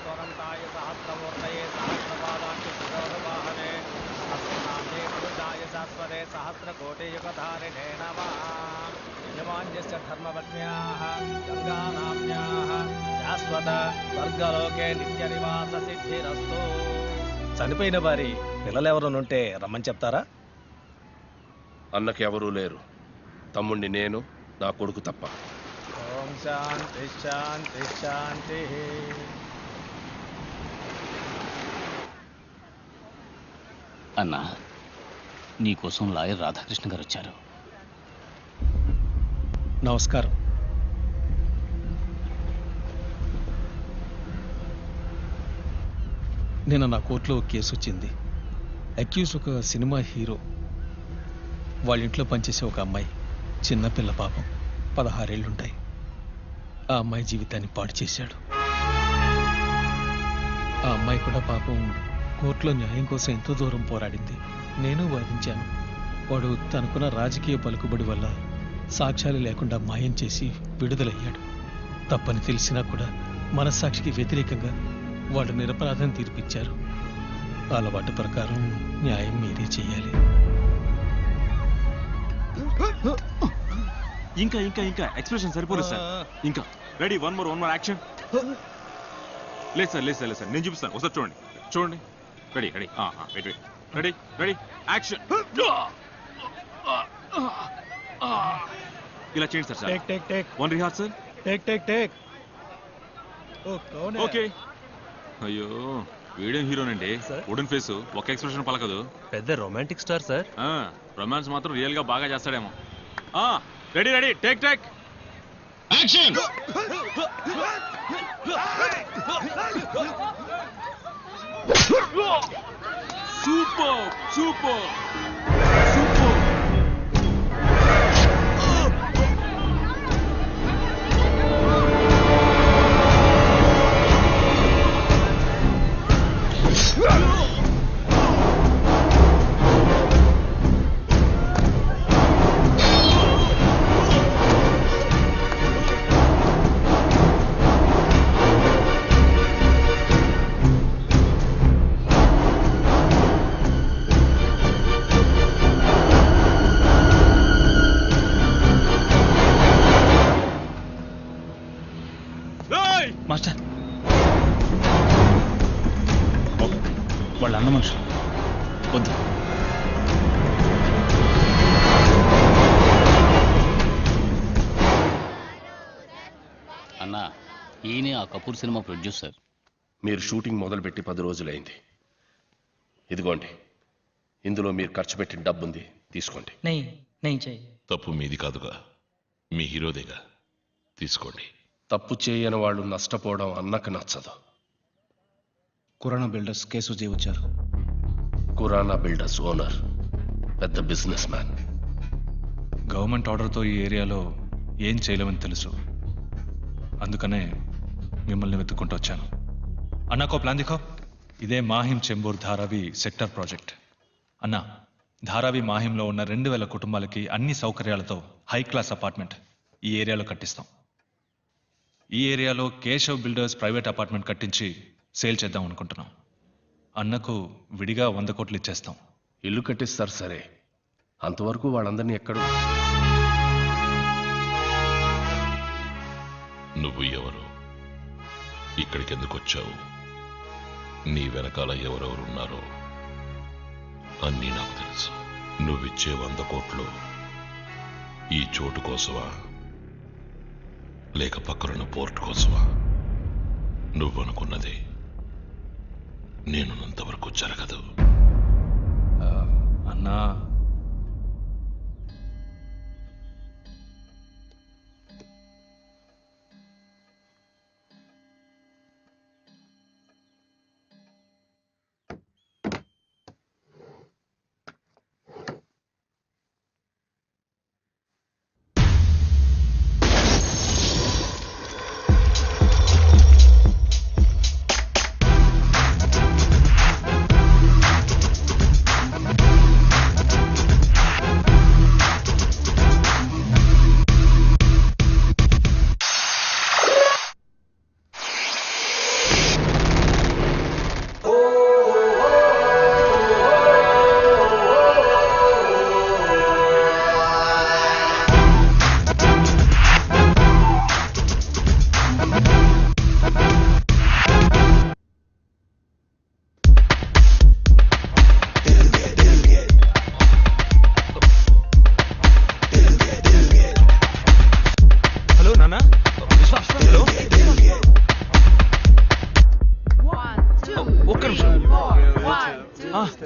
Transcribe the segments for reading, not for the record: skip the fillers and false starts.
स्वरन्ताय सहस्रमूर्तये सहस्रपादान्ति शिरोरुवाहने अस्मनाम्ने पुरुषाय शाश्वते सहस्रकोटियुगधारिणे नमः। यजमान्यस्य धर्मपत्न्याः गङ्गानाम्न्याः శాశ్వత స్వర్గలోకే నిత్య నివాస సిద్ధిరస్తు. చనిపోయిన వారి పిల్లలు ఎవరైనా ఉంటే రమ్మని చెప్తారా? అన్నకి ఎవరూ లేరు. తమ్ముణ్ణి నేను, నా కొడుకు తప్ప. ఓం శాంతి శాంతి శాంతి. అన్నా, నీకోసం లాయర్ రాధాకృష్ణ గారు వచ్చారు. నమస్కారం. నిన్న నా కోర్టులో ఒక కేసు వచ్చింది. అక్యూజ్ ఒక సినిమా హీరో. వాళ్ళ ఇంట్లో పనిచేసే ఒక అమ్మాయి, చిన్నపిల్ల, పాపం 16 ఏళ్ళుంటాయి. ఆ అమ్మాయి జీవితాన్ని పాడు చేశాడు. ఆ అమ్మాయి కూడా పాపం కోర్టులో న్యాయం కోసం ఎంతో దూరం పోరాడింది. నేను వాదించాను. వాడు తనకున్న రాజకీయ పలుకుబడి వల్ల సాక్ష్యాలు లేకుండా మాయం చేసి విడుదలయ్యాడు. తప్పని తెలిసినా కూడా మనస్సాక్షికి వ్యతిరేకంగా వాళ్ళు నిరపరాధం తీర్పిచ్చారు. అలవాటు ప్రకారం న్యాయం మీరే చేయాలి. ఇంకా ఇంకా ఇంకా ఎక్స్ప్రెషన్ సరిపోలేదు సార్. ఇంకా రెడీ, వన్ మోర్ యాక్షన్. లేదు సార్, లేదు సార్, లేదు సార్, నేను చూపిస్తాను. ఒకసారి చూడండి, చూడండి. Ready ready wait ready ready action. ఇలా చేయండి sir. Take take take. One rehearsal. Take take take. Okay. అయ్యో, వీడియో హీరోనండి. వుడెన్ ఫేస్, ఒక ఎక్స్ప్రెషన్ పలకదు. పెద్ద రొమాంటిక్ స్టార్ సార్. రొమాన్స్ మాత్రం రియల్ గా బాగా చేస్తాడేమో. Ready ready take take action. Super super super. Master, వాళ్ళ అన్న మనుషులు వద్దు. అన్నా, ఈయనే ఆ కపూర్ సినిమా ప్రొడ్యూసర్. మీరు షూటింగ్ మొదలుపెట్టి 10 రోజులైంది. ఇదిగోండి, ఇందులో మీరు ఖర్చు పెట్టిన డబ్బుంది, తీసుకోండి. తప్పు మీది కాదుగా, మీ హీరోదేగా, తీసుకోండి. తప్పు చేయని వాళ్ళు నష్టపోవడం అన్నకు నచ్చదు. కురానా బిల్డర్స్ కేసు వచ్చారు. కురానా బిల్డర్స్ ఓనర్ పెద్ద బిజినెస్ మ్యాన్. గవర్నమెంట్ ఆర్డర్తో ఈ ఏరియాలో ఏం చేయలేమని తెలుసు. అందుకనే మిమ్మల్ని వెతుక్కుంటూ వచ్చాను. అన్నాకో ప్లాన్ దిఖో. ఇదే మాహిం చెంబూర్ ధారావి సెక్టర్ ప్రాజెక్ట్. అన్నా, ధారావి మాహింలో ఉన్న 2000 కుటుంబాలకి అన్ని సౌకర్యాలతో హై క్లాస్ అపార్ట్మెంట్ ఈ ఏరియాలో కట్టిస్తాం. ఈ ఏరియాలో కేశవ్ బిల్డర్స్ ప్రైవేట్ అపార్ట్మెంట్ కట్టించి సేల్ చేద్దాం అనుకుంటున్నాం. అన్నకు విడిగా 100 కోట్లు ఇచ్చేస్తాం. ఇల్లు కట్టిస్తారు సరే, అంతవరకు వాళ్ళందరినీ ఎక్కడో. నువ్వు ఎవరు? ఇక్కడికి ఎందుకు వచ్చావు? నీ వెనకాల ఎవరెవరున్నారో అన్నీ నాకు తెలుసు. నువ్విచ్చే 100 కోట్లు ఈ చోటు కోసమా, లేక పక్కనున్న పోర్ట్ కోసమా? నువ్వనుకున్నది నేనున్నంతవరకు జరగదు. అన్నా,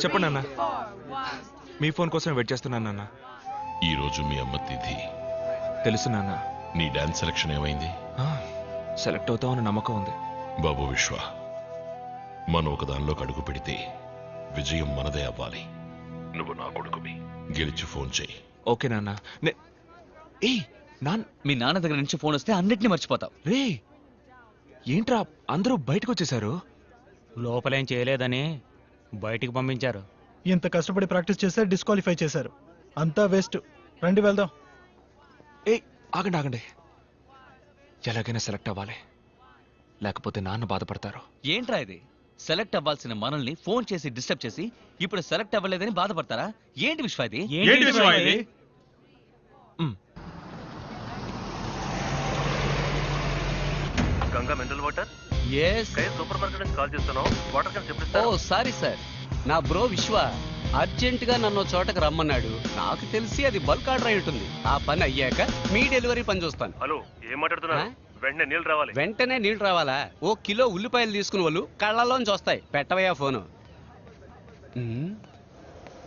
చెప్పండి అన్న. మీ ఫోన్ కోసం వెయిట్ చేస్తున్నాను నాన్న. ఈ రోజు మీ అమ్మ తిథి. తెలుసు నాన్న. నీ డాన్స్ సెలక్షన్ ఏమైంది? సెలెక్ట్ అవుతామని నమ్మకం ఉంది. బాబు విశ్వ, మనం ఒక దానిలోకి అడుగు పెడితే విజయం మనదే అవ్వాలి. నువ్వు నా కొడుకువి, గెలిచి ఫోన్ చేయి. ఓకే నాన్న. మీ నాన్న దగ్గర నుంచి ఫోన్ వస్తే అన్నిటిని మర్చిపోతావు. రే ఏంట్రా అందరూ బయటకు వచ్చేసారు? లోపలేం చేయలేదని బయటికి పంపించారు. ఇంత కష్టపడి ప్రాక్టీస్ చేస్తే డిస్క్వాలిఫై చేశారు. అంతా వేస్ట్. రండి వెళ్దాం. ఆగండి ఆగండి. ఎలాగైనా సెలెక్ట్ అవ్వాలి, లేకపోతే నాన్న బాధపడతారు. ఏంట్రా ఇది? సెలెక్ట్ అవ్వాల్సిన మనల్ని ఫోన్ చేసి డిస్టర్బ్ చేసి ఇప్పుడు సెలెక్ట్ అవ్వలేదని బాధపడతారా? ఏంటి విశ్వ ఇది? Ganga mineral water. Super market నుంచి కాల్ చేస్తున్నాం. వాటర్ క్యాన్ చెప్పిస్తా. ఓ సారీ సార్, నా బ్రో విశ్వ అర్జెంట్ గా నన్ను చోటకు రమ్మన్నాడు. నాకు తెలిసి అది బల్క్ ఆర్డర్ అయి ఉంటుంది. ఆ పని అయ్యాక మీ డెలివరీ పని చూస్తాను. హలో, ఏం మాట్లాడుతున్నా? వెంటనే నీళ్ళు రావాలి. వెంటనే నీళ్ళు రావాలా? ఓ కిలో ఉల్లిపాయలు తీసుకుని వాళ్ళు కళ్ళలోంచి వస్తాయి. పెట్టవయ్యా ఫోను.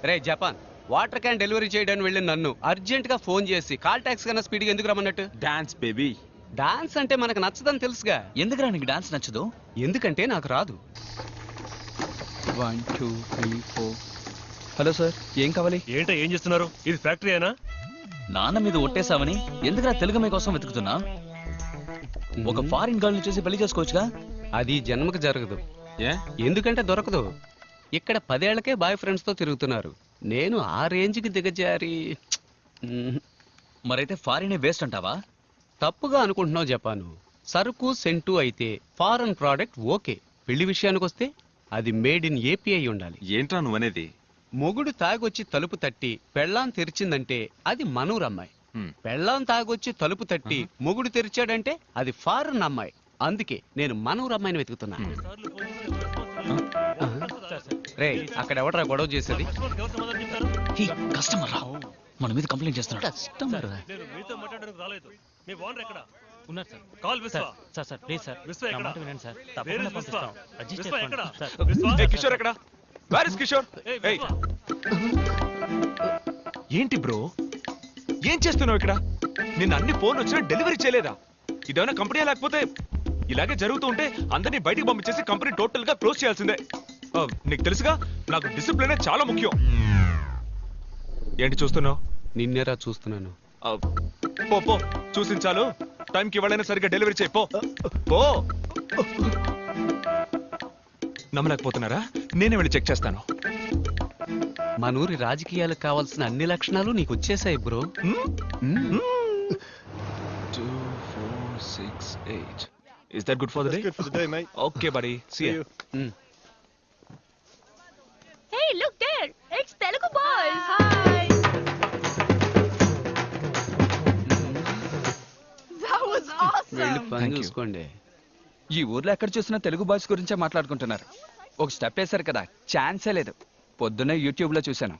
రే జపాన్, వాటర్ క్యాన్ డెలివరీ చేయడానికి వెళ్ళిన నన్ను అర్జెంట్ గా ఫోన్ చేసి కాల్ ట్యాక్స్ కన్నా స్పీడ్గా ఎందుకు రమ్మన్నట్టు? Dance baby. డాన్స్ అంటే మనకు నచ్చదని తెలుసుగా. ఎందుకురా నీకు డాన్స్ నచ్చదు? ఎందుకంటే నాకు రాదు. 1 2 3 4. హలో సార్, ఏం కావాలి? ఏంటో ఏం చేస్తున్నారు? ఇది ఫ్యాక్టరీ అయినా? నాన్న మీద ఒట్టేసావని ఎందుకురా తెలుగు మీ కోసం వెతుకుతున్నా? ఒక ఫారిన్ గర్ల్ ని చూసి పెళ్లి చేసుకోవచ్చుగా. అది జన్మకు జరగదు. ఎందుకంటే దొరకదు. ఇక్కడ 10 ఏళ్లకే బాయ్ ఫ్రెండ్స్ తో తిరుగుతున్నారు. నేను ఆ రేంజ్కి దిగజారి. మరైతే ఫారినే వేస్ట్ అంటావా? తప్పుగా అనుకుంటున్నావు జపాను. సరుకు సెంటు అయితే ఫారెన్ ప్రోడక్ట్ ఓకే. పెళ్లి విషయానికి వస్తే అది మేడ్ ఇన్ ఏపీ అయి ఉండాలి. ఏంట్రా నువ్వనేది? మొగుడు తాగొచ్చి తలుపు తట్టి పెళ్ళాం తెరిచిందంటే అది మనూరు అమ్మాయి. పెళ్ళాం తాగొచ్చి తలుపు తట్టి మొగుడు తెరిచాడంటే అది ఫారెన్ అమ్మాయి. అందుకే నేను మనూరు అమ్మాయిని వెతుకుతున్నా. రే అక్కడ ఎవడరా గొడవ చేసేది? కస్టమర్ రా, మన మీద కంప్లైంట్ చేస్తున్నాడు. కస్టమర్ మీతో మాట్లాడడానికి రాలేదు. మీ ఓనర్ ఎక్కడ? ఉన్నారు సార్. కాల్ విశ్వ. సార్ ప్లీజ్ సార్, విశ్వ నా ఎక్కడ? మాట వినండి సార్. Where తప్పకుండా is విశ్వ? పంపిస్తాం. అడ్జస్ట్ విశ్వ చేసుకోండి ఎక్కడ? సార్. విశ్వ? కిషోర్ ఎక్కడ? Where is Kishore? ఏయ్, విశ్వ. ఏంటి బ్రో, ఏం చేస్తున్నావు ఇక్కడ? నిన్న అన్ని ఫోన్ వచ్చినా డెలివరీ చేయలేదా? ఇదేమైనా కంపెనీ లేకపోతే ఇలాగే జరుగుతూ ఉంటే అందరినీ బయటికి పంపించేసి కంపెనీ టోటల్ గా క్లోజ్ చేయాల్సిందే. నీకు తెలుసుగా, నాకు డిసిప్లిన్ చాలా ముఖ్యం. ఏంటి చూస్తున్నావు? నిన్నేరా చూస్తున్నాను. పో పో, చూసించాలు. టైంకి ఇవ్వాలైనా సరిగ్గా డెలివరీ చేయి. పో పో. నమ్మలేకపోతున్నారా? నేనే వెళ్ళి చెక్ చేస్తాను. మనూరి రాజకీయాలకు కావాల్సిన అన్ని లక్షణాలు నీకు వచ్చేసాయి bro. 2 4 6 8. Is that good for the day? Good for the day, mate. Okay, buddy. See you. Hey, look there! It's Telugu Boys! Hi! That was వెళ్ళి awesome! పని చూసుకోండి. ఈ ఊర్లో ఎక్కడ చూసినా తెలుగు బాయ్స్ గురించే మాట్లాడుకుంటున్నారు. ఒక స్టెప్ వేశారు కదా, ఛాన్సే లేదు. పొద్దున్నే యూట్యూబ్లో చూశాను.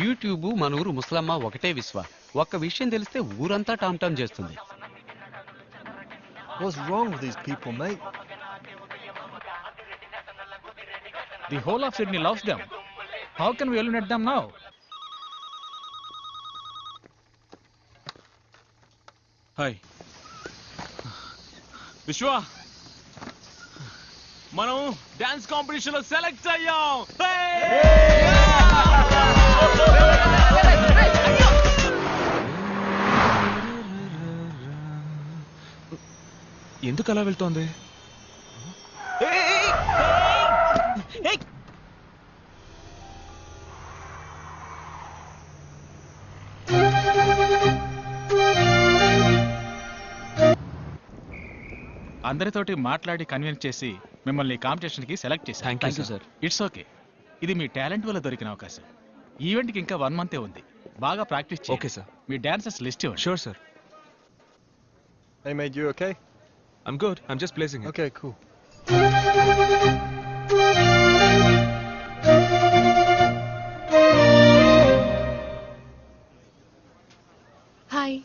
యూట్యూబ్ మన ఊరు ముసలమ్మ ఒకటే విశ్వ. ఒక్క విషయం తెలిస్తే ఊరంతా టామ్ టామ్ చేస్తుంది. What's wrong with these people, mate? The whole of Sydney loves them. How can we eliminate them now? Hi విశ్వ, మనం డాన్స్ కాంపిటీషన్ లో సెలెక్ట్ అయ్యాం. ఎందుకు అలా వెళ్తోంది? అందరితోటి మాట్లాడి కన్విన్స్ చేసి మిమ్మల్ని కాంపిటీషన్ కి సెలెక్ట్ చేశాను. Thank you sir. It's okay. ఇది మీ టాలెంట్ వల్ల దొరికిన అవకాశం. ఈవెంట్ కి ఇంకా 1 మంతే ఉంది. బాగా ప్రాక్టీస్ చేయండి. Okay sir. మీ డాన్సర్స్ లిస్ట్ ఇవ్వండి. Sure sir. Hey, mate, you okay? I'm good. I'm just placing it. Okay, cool. Hi,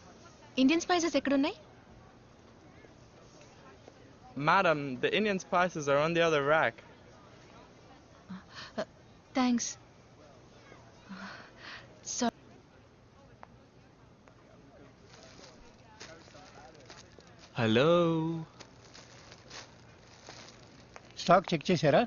Indian spices ఎక్కడున్నాయి? Madam, the Indian spices are on the other rack. Thanks. Sorry. Hello. Stock check చేశారా?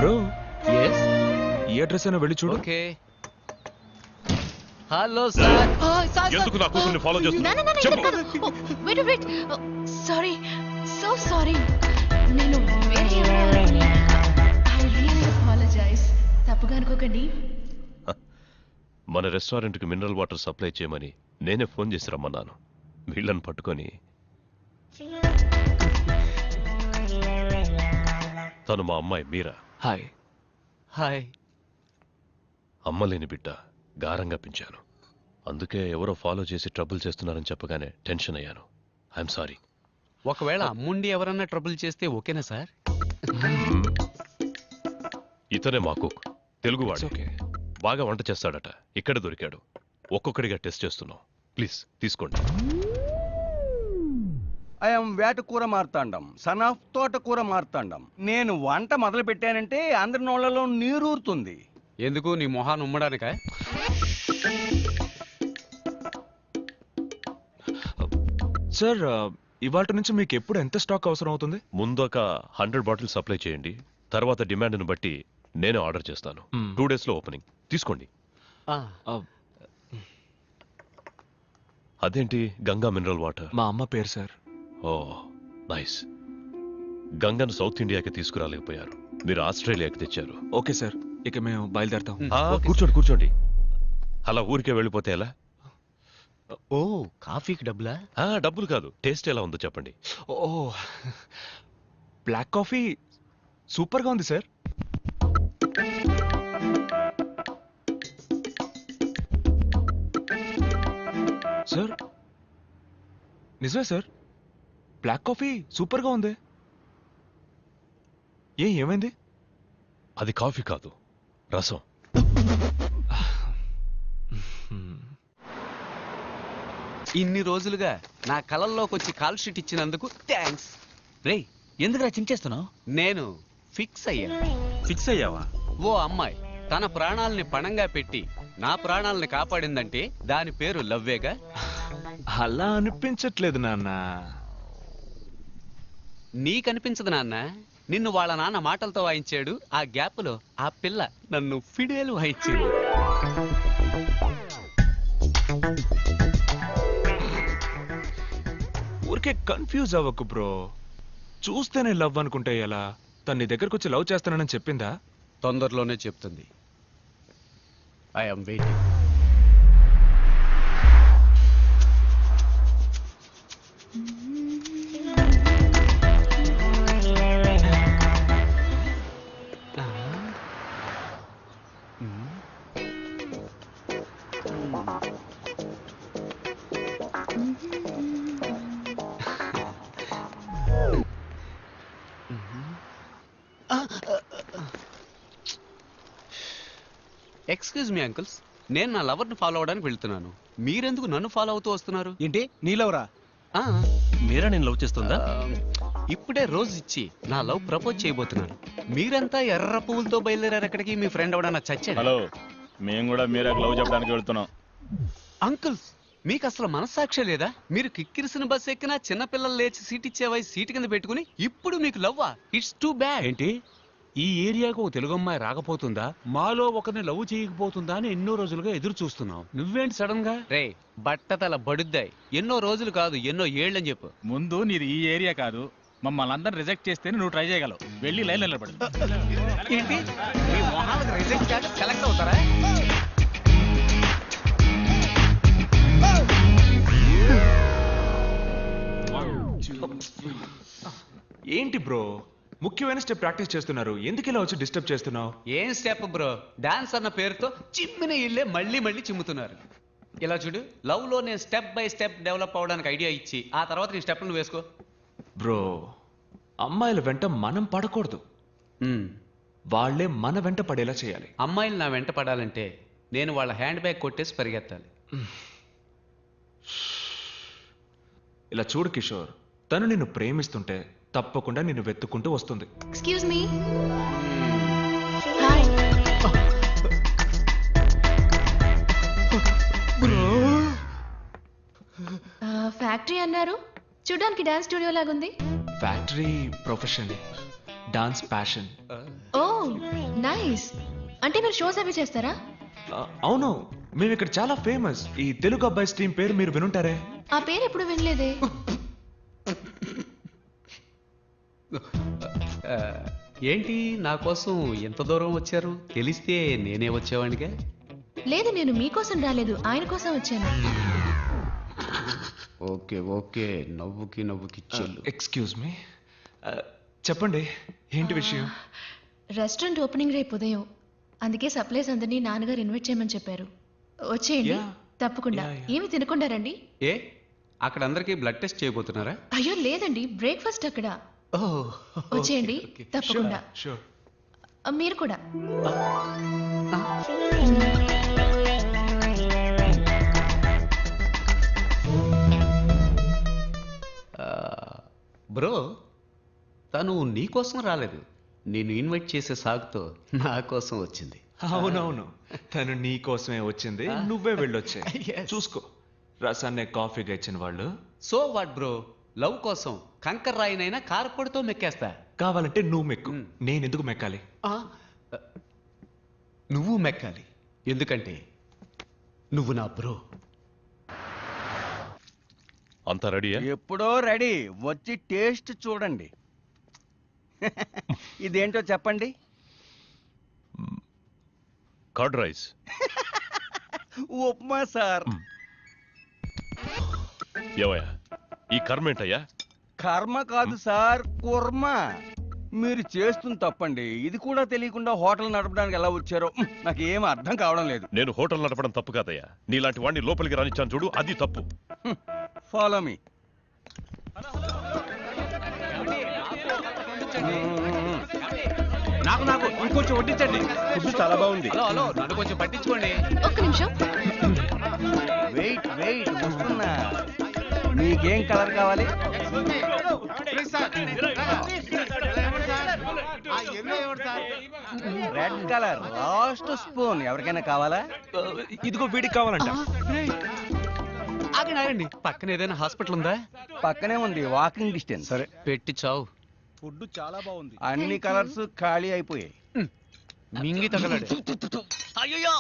Bro, yes ఈ address అయినా వెళ్ళి చూడు. Okay. Hello sir. ఎందుకు నా కూతుర్ని follow చేస్తున్నా? చెప్పు. Wait sorry, so sorry. నేను వేరే ఐ రియల్లీ అపాలజైజ్. తప్పుగా అనుకోకండి. మన రెస్టారెంట్కి మినరల్ వాటర్ సప్లై చేయమని నేనే ఫోన్ చేసి రమ్మన్నాను. వీళ్ళని పట్టుకొని తను మా అమ్మాయి మీరా. హాయ్. హాయ్. అమ్మలేని బిడ్డ గారంగా పెంచాను. అందుకే ఎవరో ఫాలో చేసి ట్రబుల్ చేస్తున్నారని చెప్పగానే టెన్షన్ అయ్యాను. I'm sorry. ఒకవేళ అమ్ముండి ఎవరన్నా ట్రబుల్ చేస్తే ఓకేనా సార్? ఇతనే మా కుక్, తెలుగువాడు. బాగా వంట చేస్తాడట. ఇక్కడ దొరికాడు. ఒక్కొక్కడిగా టెస్ట్ చేస్తున్నాం. ప్లీజ్ తీసుకోండి. ఐఎమ్ వేటకూర మార్తాండం, సన్ ఆఫ్ తోటకూర మార్తాండం. నేను వంట మొదలు పెట్టానంటే అందరి నోళ్లలో నీరూరుతుంది. ఎందుకు నీ మొహాన్ని ఉమ్మడానిక? సార్, ఇవాళ నుంచి మీకు ఎప్పుడు ఎంత స్టాక్ అవసరం అవుతుంది? ముందు ఒక 100 బాటిల్స్ సప్లై చేయండి. తర్వాత డిమాండ్ను బట్టి నేనే ఆర్డర్ చేస్తాను. 2 days లో ఓపెనింగ్. తీసుకోండి. అదేంటి గంగా మినరల్ వాటర్? మా అమ్మ పేరు సార్. ఓ నైస్. గంగను సౌత్ ఇండియాకి తీసుకురాలేకపోయారు. మీరు ఆస్ట్రేలియాకి తెచ్చారు. ఓకే సార్, ఇక మేము బయలుదేరుతాం. కూర్చోండి కూర్చోండి. అలా ఊరికే వెళ్ళిపోతే ఎలా? ఓ, కాఫీకి డబ్బులా? డబ్బులు కాదు, టేస్ట్ ఎలా ఉందో చెప్పండి. ఓ, బ్లాక్ కాఫీ సూపర్గా ఉంది సార్. సార్ నిజమే సార్, బ్లాక్ కాఫీ సూపర్గా ఉంది. ఏమైంది? అది కాఫీ కాదు, రసం. ఇన్ని రోజులుగా నా కళల్లోకి వచ్చి కాల్ షీట్ ఇచ్చినందుకు థ్యాంక్స్. రేయ్, ఎందుకురా చించేస్తున్నావు? నేను ఫిక్స్ అయ్యాను. ఫిక్స్ అయ్యావా? ఓ అమ్మాయి తన ప్రాణాలని పణంగా పెట్టి నా ప్రాణాలని కాపాడిందంటే దాని పేరు లవ్వేగా. అలా అనిపించట్లేదు నాన్న. నీకనిపించదు నాన్న. నిన్ను వాళ్ళ నాన్న మాటలతో వాయించాడు. ఆ గ్యాప్లో ఆ పిల్ల నన్ను ఫిడేలు వాయించింది. ఊరికే కన్ఫ్యూజ్ అవ్వకు బ్రో. చూస్తేనే లవ్ అనుకుంటే ఎలా? తన నీ దగ్గరకు వచ్చి లవ్ చేస్తానని చెప్పిందా? తొందరలోనే చెప్తుంది. I'm waiting. Excuse me uncles, నేను నా లవర్ని ఫాలో అవడానికి వెళ్తున్నాను. మీరెందుకు నన్ను ఫాలో అవుతూ వస్తున్నారు? ఏంటి నీ లవరా? మీరా నేను లవ్ చేస్తుందా? ఇప్పుడే రోజు ఇచ్చి నా లవ్ ప్రపోజ్ చేయబోతున్నాను. మీరంతా ఎర్ర పువ్వులతో బయలుదేరారు ఎక్కడికి? మీ ఫ్రెండ్ ఎవడన్నా చచ్చాడు? హలో, మేము కూడా మీరా లవ్ చెప్పడానికి వెళ్తున్నాం. అంకుల్స్, మీకు అసలు మనస్సాక్షి లేదా? మీరు కిక్కిరిసిన బస్ ఎక్కినా చిన్నపిల్లలు లేచి సీట్ ఇచ్చేవై సీట్ కింద పెట్టుకుని ఇప్పుడు మీకు లవ్వా? It's too bad. ఏంటి ఈ ఏరియాకు ఒక తెలుగు అమ్మాయి రాకపోతుందా, మాలో ఒకరిని లవ్ చేయకపోతుందా అని ఎన్నో రోజులుగా ఎదురు చూస్తున్నావు. నువ్వేంటి సడన్ గా? రే బట్టతల బడుద్దాయి. ఎన్నో రోజులు కాదు, ఎన్నో ఏళ్ళని చెప్పు. ముందు నీది ఈ ఏరియా కాదు, మమ్మల్ని అందరిని రిజెక్ట్ చేస్తేనే నువ్వు ట్రై చేయగలవు. వెళ్ళి లైన్ నిలబడు. ఏంటి మీ మొహాలకు రిజెక్ట్ కాక సెలెక్ట్ అవుతారా? ఏంటి బ్రో, ముఖ్యమైన స్టెప్ ప్రాక్టీస్ చేస్తున్నారు, ఎందుకు ఇలా వచ్చి డిస్టర్బ్ చేస్తున్నావు? ఏం స్టెప్ బ్రో, డాన్స్ అన్న పేరుతో చిమ్మిన ఇల్లే మళ్ళీ మళ్ళీ చిమ్ముతున్నారు. ఇలా చూడు, లవ్ లో నేను స్టెప్ బై స్టెప్ డెవలప్ అవడానికి ఐడియా ఇచ్చి ఆ తర్వాత నీ స్టెప్ నువ్వు వేసుకో. బ్రో, అమ్మాయిల వెంట మనం పడకూడదు, వాళ్ళే మన వెంట పడేలా చేయాలి. అమ్మాయిలు నా వెంట పడాలంటే నేను వాళ్ళ హ్యాండ్ బ్యాగ్ కొట్టేసి పరిగెత్తాలి. ఇలా చూడు కిషోర్, తను నిన్ను ప్రేమిస్తుంటే తప్పకుండా నిన్ను వెతుక్కుంటూ వస్తుంది. Excuse me. హాయ్. ఫ్యాక్టరీ అన్నారు, చూడడానికి డాన్స్ స్టూడియో లాగుంది. Factory profession, dance passion. Oh nice. అంటే మీరు షోస్ అవి చేస్తారా? అవును, మేము ఇక్కడ చాలా ఫేమస్. ఈ తెలుగు అబ్బాయి టీం పేరు మీరు వినుంటారే. ఆ పేరు ఎప్పుడు వినలేదే. ఏంటి నా కోసం ఎంత దూరం వచ్చారు? తెలిస్తే నేనే వచ్చేవాడిగా. లేదు, నేను మీకోసం రాలేదు, ఆయన కోసం వచ్చాను. ఓకే ఓకే, నవ్వుకి నవ్వుకి చెల్లు. ఎక్స్క్యూజ్ మీ, చెప్పండి ఏంటి విషయం? రెస్టారెంట్ ఓపెనింగ్ రేపు ఉదయం, అందుకే సప్లైస్ అందరినీ నాన్నగారు ఇన్వైట్ చేయమని చెప్పారు. వచ్చేయండి తప్పకుండా. ఏమి తినకుండా రండి. ఏ అక్కడ అందరికీ బ్లడ్ టెస్ట్ చేయబోతున్నారా? అయ్యో లేదండి, బ్రేక్ఫాస్ట్ అక్కడ. వచ్చేయండి తప్పకుండా. మీరు కూడా. బ్రో, తను నీ కోసం రాలేదు, నేను ఇన్వైట్ చేసే సాగుతో నా కోసం వచ్చింది. అవునవును, తను నీ కోసమే వచ్చింది, నువ్వే వెళ్ళొచ్చే. చూసుకో, రసాన్నే కాఫీగా ఇచ్చిన వాళ్ళు. సో వాట్ బ్రో, లవ్ కోసం కంకర్ రాయినైనా కారపొడితో మెక్కేస్తా. కావాలంటే నువ్వు మెక్కు, నేను ఎందుకు మెక్కాలి? నువ్వు మెక్కాలి, ఎందుకంటే నువ్వు నా బ్రో. అంతా రెడీయా? ఎప్పుడో రెడీ, వచ్చి టేస్ట్ చూడండి. ఇదేంటో చెప్పండి. Curd rice. ఉప్మా సార్. ఏవయ్యా, ఈ కర్మ ఏంటయ్యా? కర్మ కాదు సార్, కుర్మ. మీరు చేస్తుంది తప్పండి, ఇది కూడా తెలియకుండా హోటల్ నడపడానికి ఎలా వచ్చారో నాకు ఏం అర్థం కావడం లేదు. నేను హోటల్ నడపడం తప్పు కాదయ్యా, నీలాంటి వాడిని లోపలికి రానిచ్చాను చూడు, అది తప్పు. Follow me. నాకు నాకు ఇంకొంచెం వడ్డించండి. ఫుడ్ చాలా బాగుంది. హలో హలో, నన్ను కొంచెం పట్టించుకోండి. ఒక్క నిమిషం. వెయిట్ వెయిట్, వస్తున్నా. మీకేం కలర్ కావాలి? Red colour, last spoon. ఎవరికైనా కావాలా? ఇదిగో వీడికి కావాలంట. ఆగండి ఆగండి, పక్కన ఏదైనా హాస్పిటల్ ఉందా? పక్కనే ఉంది, వాకింగ్ డిస్టెన్స్. సరే పెట్టి చావు. ఫుడ్ చాలా బాగుంది. అన్ని కలర్స్ ఖాళీ అయిపోయాయి. మింగి తగలడు. అయ్యో,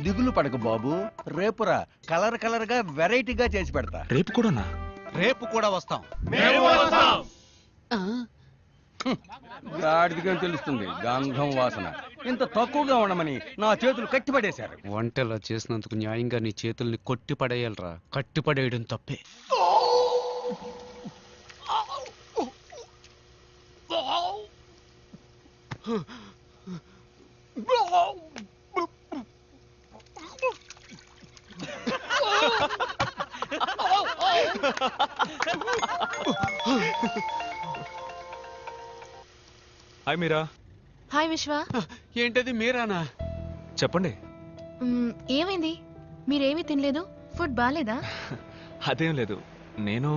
దిగులు పడకు బాబు, రేపురా కలర్ కలర్ గా వెరైటీగా చేసి పెడతా. రేపు కూడానా? రేపు కూడా వస్తాం. గాడిదిగా తెలుస్తుంది గంధం వాసన. ఇంత తక్కువగా ఉండమని నా చేతులు కట్టిపడేశారు. వంటలా చేసినందుకు న్యాయంగా నీ చేతుల్ని కొట్టి పడేయాలరా, కట్టి పడేయడం తప్పే. హాయ్ మీరా. హాయ్ విశ్వ. ఏంటది మీరానా? చెప్పండి. ఏమైంది? మీరేమీ తినలేదు? ఫుడ్ బాగాలేదా? అదేం లేదు, నేను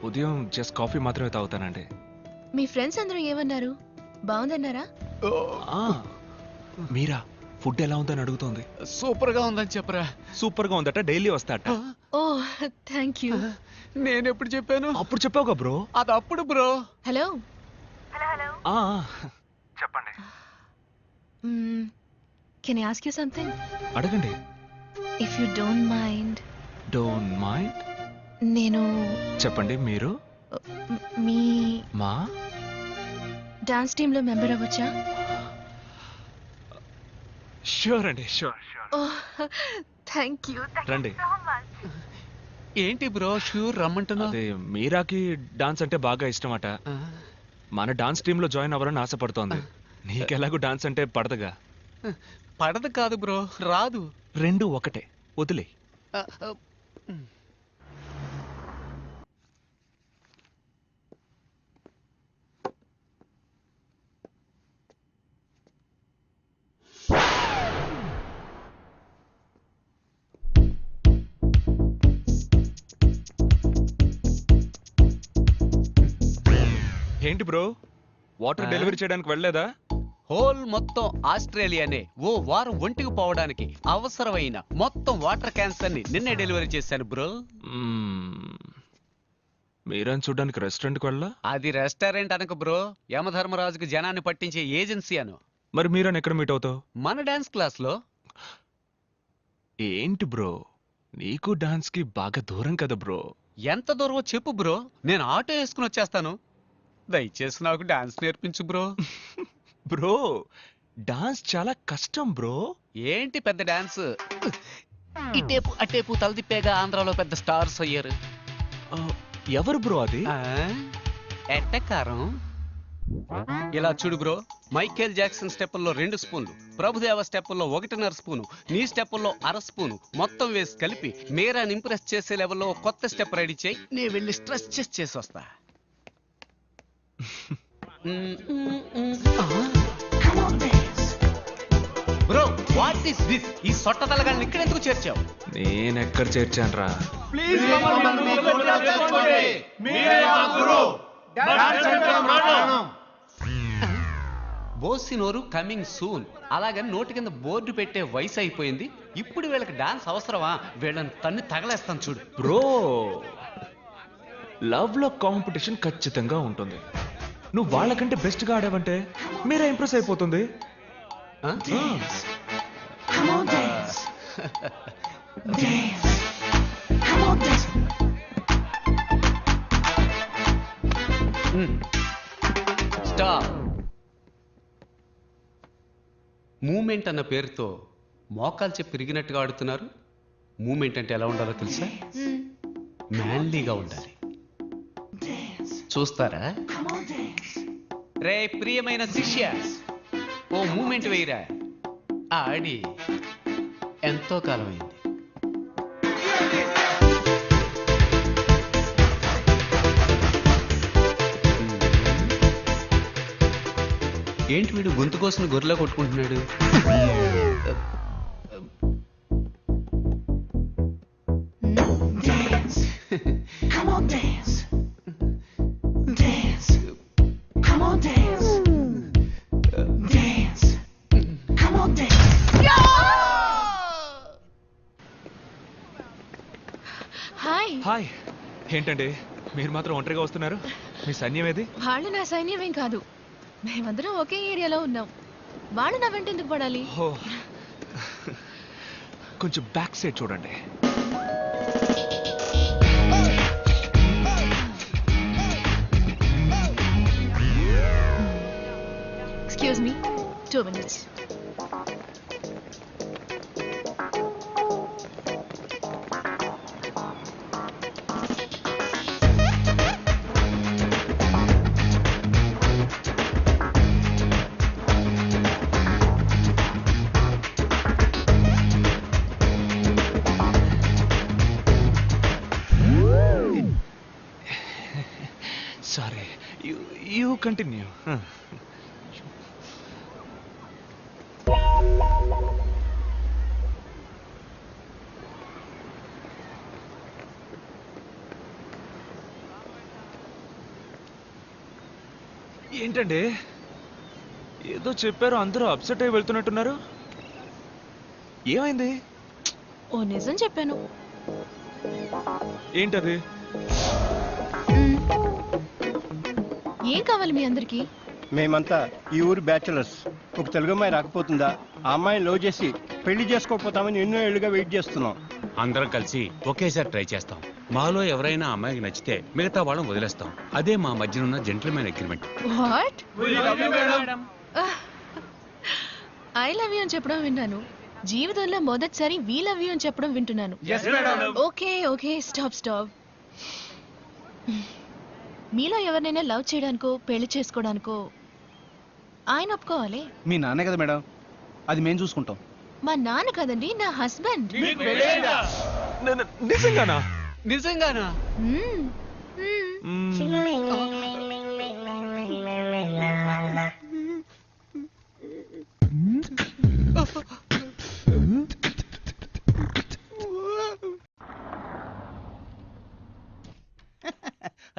ఉదయం జస్ట్ కాఫీ మాత్రమే తాగుతానండి. మీ ఫ్రెండ్స్ అందరూ ఏమన్నారు? బాగుందన్నారా? మీరా ఫుడ్ ఎలా ఉందని అడుగుతోంది. సూపర్ గా ఉందని చెప్పరా. సూపర్ గా ఉందట, డైలీ వస్తాట. Oh thank you. నేను ఎప్పుడు చెప్పాను? అప్పుడు చెప్పావుగా బ్రో. అది అప్పుడు బ్రో. హలో చెప్పండి. Can I ask you something? అడగండి. If you don't mind. Don't mind? నేను చెప్పండి. మీరు మీ మా డాన్స్ టీంలో మెంబర్ అవ్వచ్చా? షూర్ అండి, షూర్. Thank you. రండి. ఏంటి బ్రో షూర్ రమ్మంటున్నా? అదే మీరాకి డాన్స్ అంటే బాగా ఇష్టమట. మన డాన్స్ టీమ్ లో జాయిన్ అవ్వాలని ఆశపడుతోంది. నీకెలాగూ డాన్స్ అంటే పడదుగా? పడదు కాదు బ్రో, రాదు. రెండు ఒకటే, వదిలే. ఏంటి బ్రో, వాటర్ డెలివరీ చేయడానికి వెళ్ళలేదా? హోల్ మొత్తం ఆస్ట్రేలియానే ఓ వారం ఒంటికి పోవడానికి అవసరమైన మొత్తం వాటర్ క్యాన్స్ అన్ని నిన్నే డెలివరీ చేశాను బ్రో. మీరని చూడడానికి రెస్టారెంట్కి వెళ్ళా? అది రెస్టారెంట్ అనక బ్రో, యమధర్మరాజుకి జనాన్ని పట్టించే ఏజెన్సీ అను. మరి మీరని ఎక్కడ మీట్ అవుతావు? మన డాన్స్ క్లాస్ లో. ఏంటి బ్రో, నీకు డాన్స్ కి బాగా దూరం కదా బ్రో. ఎంత దూరమో చెప్పు బ్రో, నేను ఆటో వేసుకుని వచ్చేస్తాను. దయచేసి నాకు డాన్స్ నేర్పించు బ్రో. బ్రో డాన్స్ చాలా కష్టం బ్రో. ఏంటి పెద్ద డాన్స్, ఇటేపు అటేపు తలదిప్పేగా ఆంధ్రాలో పెద్ద స్టార్స్ అయ్యారు. ఎవరు బ్రో అది? ఎట్టకారం. ఇలా చూడు బ్రో, మైకేల్ జాక్సన్ స్టెప్పుల్లో 2 స్పూన్లు, ప్రభుదేవ స్టెప్పుల్లో 1.5 స్పూను, నీ స్టెప్పుల్లో 1/2 స్పూను మొత్తం వేసి కలిపి మీరాని ఇంప్రెస్ చేసే లెవెల్లో కొత్త స్టెప్ రెడీ చేయి. నేను వెళ్ళి స్ట్రెస్ చేసి వస్తా. Bro what is this? ఈ సొట్ట తలగాన్ని ఇక్కడ ఎందుకు చేర్చావు? నేనెక్కడ చేర్చానురా? బోసినోరు కమింగ్ సూన్ అలాగని నోటి కింద బోర్డు పెట్టే వయసు అయిపోయింది. ఇప్పుడు వీళ్ళకి డాన్స్ అవసరమా? వీళ్ళని తన్ని తగలేస్తాను చూడు. బ్రో లవ్ లో కాంపిటీషన్ ఖచ్చితంగా ఉంటుంది. నువ్వు వాళ్ళకంటే బెస్ట్ గా ఆడావంటే మీరే ఇంప్రెస్ అయిపోతుంది. స్టాప్. మూమెంట్ అన్న పేరుతో మోకాలు చెప్పి తిరిగినట్టుగా ఆడుతున్నారు. మూమెంట్ అంటే ఎలా ఉండాలో తెలుసా? మ్యాన్లీగా ఉండాలి. చూస్తారా? రే ప్రియమైన శిష్య, ఓ మూమెంట్ వేయరా. ఆడి ఎంతో కాలం అయింది. ఏంటి వీడు గొంతు కోసం గొర్రెలా కొట్టుకుంటున్నాడు? హాయ్. ఏంటండి మీరు మాత్రం ఒంటరిగా వస్తున్నారు? మీ సైన్యం ఏది? వాళ్ళు నా సైన్యమేం కాదు, మేమందరం ఒకే ఏరియాలో ఉన్నాం. వాళ్ళు నా వెంట ఎందుకు పడాలి? కొంచెం బ్యాక్ సైడ్ చూడండి. Excuse me, 2 minutes. Sorry, you continue. ఏంటండి ఏదో చెప్పారు, అందరూ అప్సెట్ అయి వెళ్తున్నట్టున్నారు. ఏమైంది? ఓ నిజం చెప్పాను. ఏంటది? ఏం కావాలి మీ అందరికి? మేమంతా ఈ ఊరు బ్యాచులర్స్. ఒక తెలుగు అమ్మాయి రాకపోతుందా? ఆ అమ్మాయిని లవ్ చేసి పెళ్లి చేసుకోకపోతామని ఎన్నో ఏళ్ళుగా వెయిట్ చేస్తున్నాం. అందరం కలిసి ఒకేసారి ట్రై చేస్తాం. మాలో ఎవరైనా అమ్మాయికి నచ్చితే మిగతా వాళ్ళని వదిలేస్తాం. అదే మా మధ్యన ఉన్న gentlemen agreement. What? I love you అని చెప్పడం విన్నాను. జీవితంలో మొదటిసారి వీ లవ్ యూ అని చెప్పడం వింటున్నాను. Okay okay, stop. మీలో ఎవరినైనా లవ్ చేయడానికో పెళ్లి చేసుకోవడానికో ఆయన ఒప్పుకోవాలి. మీ నాన్నే కదా మేడం, అది మేము చూసుకుంటాం. మా నాన్న కదండి, నా హస్బెండ్. నిజంగానా? నిజంగానా?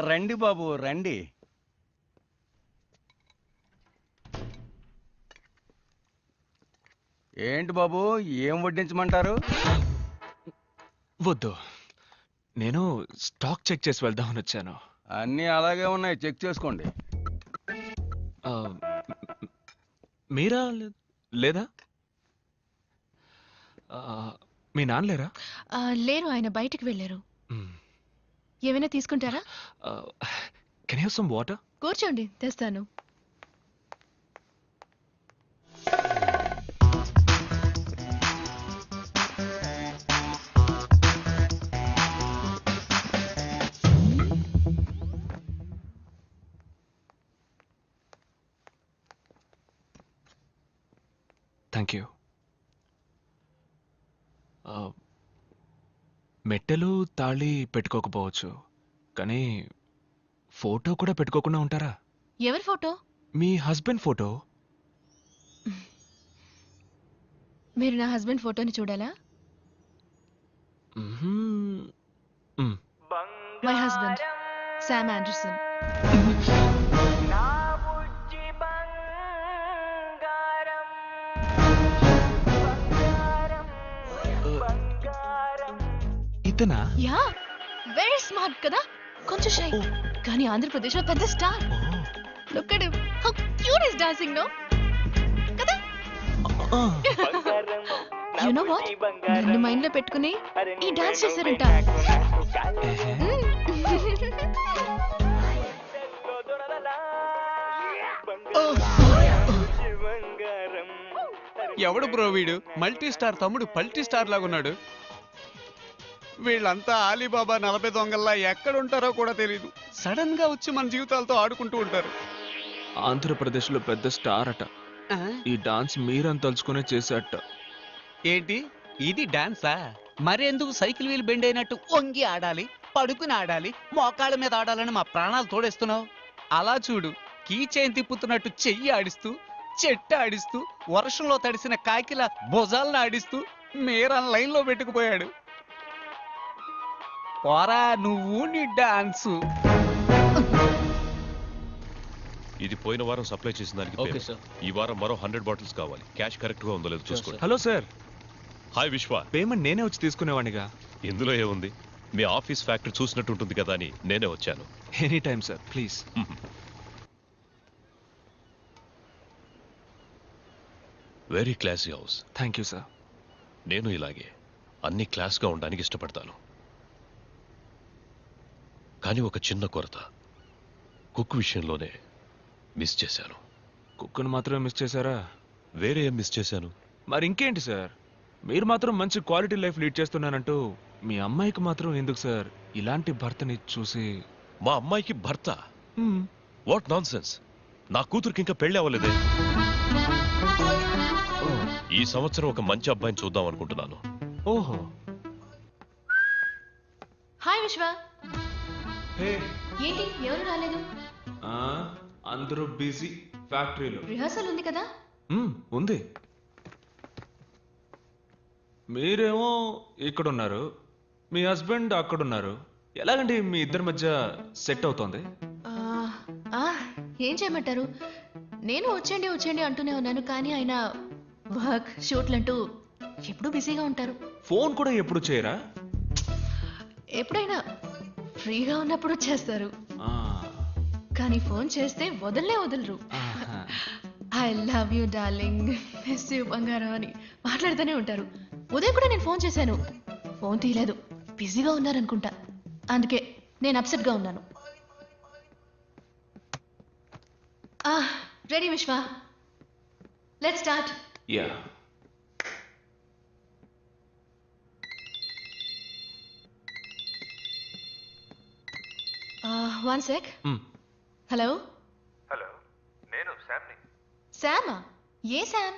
రండి బాబు రండి. ఏంటి బాబు, ఏం వడ్డించమంటారు? వద్దు, నేను స్టాక్ చెక్ చేసి వెళ్దామని వచ్చాను. అన్నీ అలాగే ఉన్నాయి, చెక్ చేసుకోండి. మీరా లేదా? మీ నాన్న లేరా? లేరు, ఆయన బయటికి వెళ్ళారు. ఏమైనా తీసుకుంటారా? Can you have some water? కూర్చోండి, తెస్తాను. Thank you. మెట్టెలు తాళి పెట్టుకోకపోవచ్చు, కానీ ఫోటో కూడా పెట్టుకోకుండా ఉంటారా? ఎవరి ఫోటో? మీ హస్బెండ్ ఫోటో. మీరు నా హస్బెండ్ ఫోటోని చూడాలా? My husband Sam Anderson. ఇతనా? Yeah, very smart కదా, కొంచెం షై, కానీ ఆంధ్రప్రదేశ్ లో పెద్ద star. Look at him, how cute is dancing, no కదా? యు నో వాట్, నన్ను మైండ్ లో పెట్టుకుని ఈ డాన్స్ చేశారంట. ఎవడు బ్రో వీడు? మల్టీ స్టార్ తమ్ముడు పల్టీ స్టార్ లాగా ఉన్నాడు. వీళ్ళంతా ఆలీబాబా 40 దొంగల్లా ఎక్కడుంటారో కూడా తెలీదు. సడన్ గా వచ్చి మన జీవితాలతో ఆడుకుంటూ ఉంటారు. ఆంధ్రప్రదేశ్ లో పెద్ద స్టార్ అట. ఈ డాన్స్ మీరని తలుచుకునే చేసేట. ఏంటి ఇది డాన్సా? మరెందుకు సైకిల్ వీల్ బెండ్ అయినట్టు వంగి ఆడాలి, పడుకుని ఆడాలి, మోకాళ్ళ మీద ఆడాలని మా ప్రాణాలు తోడేస్తున్నావు? అలా చూడు, కీ చైన్ తిప్పుతున్నట్టు చెయ్యి ఆడిస్తూ, చెట్టు ఆడిస్తూ, వర్షంలో తడిసిన కాకిల భుజాలను ఆడిస్తూ మీరన్ లైన్ లో పెట్టుకుపోయాడు. పోరా నువ్వు నీ డాన్సు. ఇది పోయిన వారం సప్లై చేసిన దానికి ఓకే పేరు. సార్. ఈ వారం మరో 100 బాటిల్స్ కావాలి. క్యాష్ కరెక్ట్ గా ఉందో లేదో చూసుకోండి. Hello sir. హాయ్ విశ్వ. పేమెంట్ నేనే వచ్చి తీసుకునేవాడిగా. ఇందులో ఏముంది, మీ ఆఫీస్ ఫ్యాక్టరీ చూసినట్టు ఉంటుంది కదా అని నేనే వచ్చాను. Any time sir, please. Very classy house. Thank you sir. నేను ఇలాగే అన్ని క్లాస్గా ఉండడానికి ఇష్టపడతాను. కానీ ఒక చిన్న కొరత, కుక్ విషయంలోనే మిస్ చేశాను. కుక్కును మాత్రమే మిస్ చేశారా? వేరే ఏం మిస్ చేశాను? మరి ఇంకేంటి సార్, మీరు మాత్రం మంచి క్వాలిటీ లైఫ్ లీడ్ చేస్తున్నానంటూ మీ అమ్మాయికి మాత్రం ఎందుకు సార్ ఇలాంటి భర్తని చూసి? మా అమ్మాయికి భర్త? What non sense. నా కూతురికి ఇంకా పెళ్లి అవ్వలేదే. ఈ సంవత్సరం ఒక మంచి అబ్బాయిని చూద్దాం అనుకుంటున్నాను. ఓహో. హాయ్ విశ్వ. ఏంటి ఎవరు రాలేదు? అందరూ బిజీ ఫ్యాక్టరీలో. రిహార్సల్ ఉంది కదా? ఉంది. మీరేమో ఇక్కడ ఉన్నారు, మీ హస్బెండ్ అక్కడ ఉన్నారు. ఎలాగండి మీ ఇద్దరి మధ్య సెట్ అవుతోంది? ఏం చేయమంటారు, నేను వచ్చేయండి అంటూనే ఉన్నాను, కానీ ఆయన వర్క్ షూట్లంటూ ఎప్పుడు బిజీగా ఉంటారు. ఫోన్ కూడా ఎప్పుడు చేయరా? ఎప్పుడైనా ఫ్రీగా ఉన్నప్పుడు చేస్తారు, కానీ ఫోన్ చేస్తే వదలరు. I love you darling, miss you బంగారం అని మాట్లాడుతూనే ఉంటారు. ఉదయం కూడా నేను ఫోన్ చేశాను, ఫోన్ తీయలేదు, బిజీగా ఉన్నారనుకుంటా. అందుకే నేను అప్సెట్గా ఉన్నాను. రెడీ విశ్వ, let's start. Yeah. One sec. Hello. Hello, నేను శామ్ని. శామా? ఏ శామ్?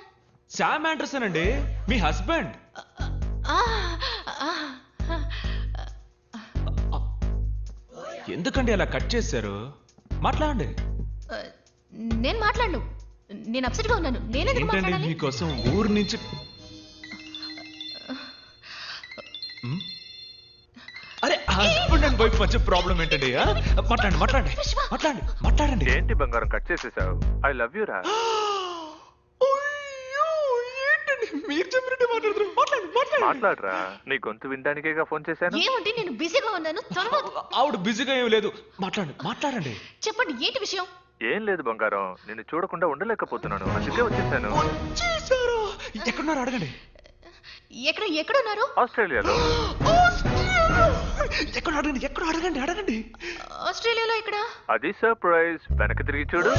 శామ్ ఆండర్సన్ అండి, మీ హస్బెండ్. ఎందుకండి అలా కట్ చేశారు? మాట్లాడండి. నేను మాట్లాడను, నేను అప్సెట్గా ఉన్నాను. నేనెందుకు మాట్లాడాలి? మీకోసం ఊరు నుంచి అరే హస్బెండ్ అండ్ వైఫ్ మధ్య ప్రాబ్లం ఏంటండి? మాట్లాడండి మాట్లాడండి మాట్లాడండి మాట్లాడండి. ఏంటి బంగారం కట్ చేసేసావు? ఐ లవ్ యూ రా. మీరు చెప్పినట్టే మాట్లాడుతున్నారు. మాట్లాడండి మాట్లాడండి. మాట్లాడరా, నీ గొంతు వినడానికేగా ఫోన్ చేశాను. ఏమంటే నేను బిజీగా ఉన్నాను. ఆవిడ బిజీగా ఏం లేదు, మాట్లాడండి మాట్లాడండి. చెప్పండి, ఏంటి విషయం? ఏం లేదు బంగారం, నిన్ను చూడకుండా ఉండలేకపోతున్నాను, అందుకే వచ్చేసాను. ఎక్కడున్నారు అడగండి. ఎక్కడున్నారు? ఆస్ట్రేలియాలో. ఎక్కడ అడగండి, ఎక్కడ అడగండి అడగండి. ఆస్ట్రేలియాలో ఎక్కడ? అది సర్ప్రైజ్, వెనక్కి తిరిగి చూడు.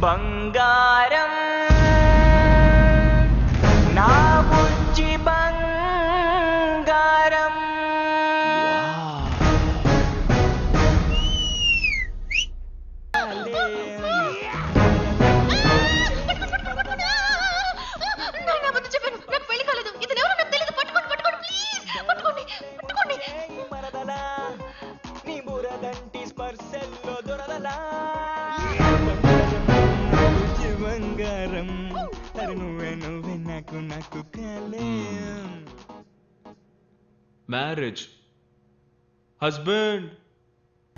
బంగారం నా బుజ్జి బంగారం. నీ బురదంటి స్పర్శల్లో దొరదలా బంగారం. అరే నువ్వే నువ్వే నాకు నాకు మ్యారేజ్, హస్బెండ్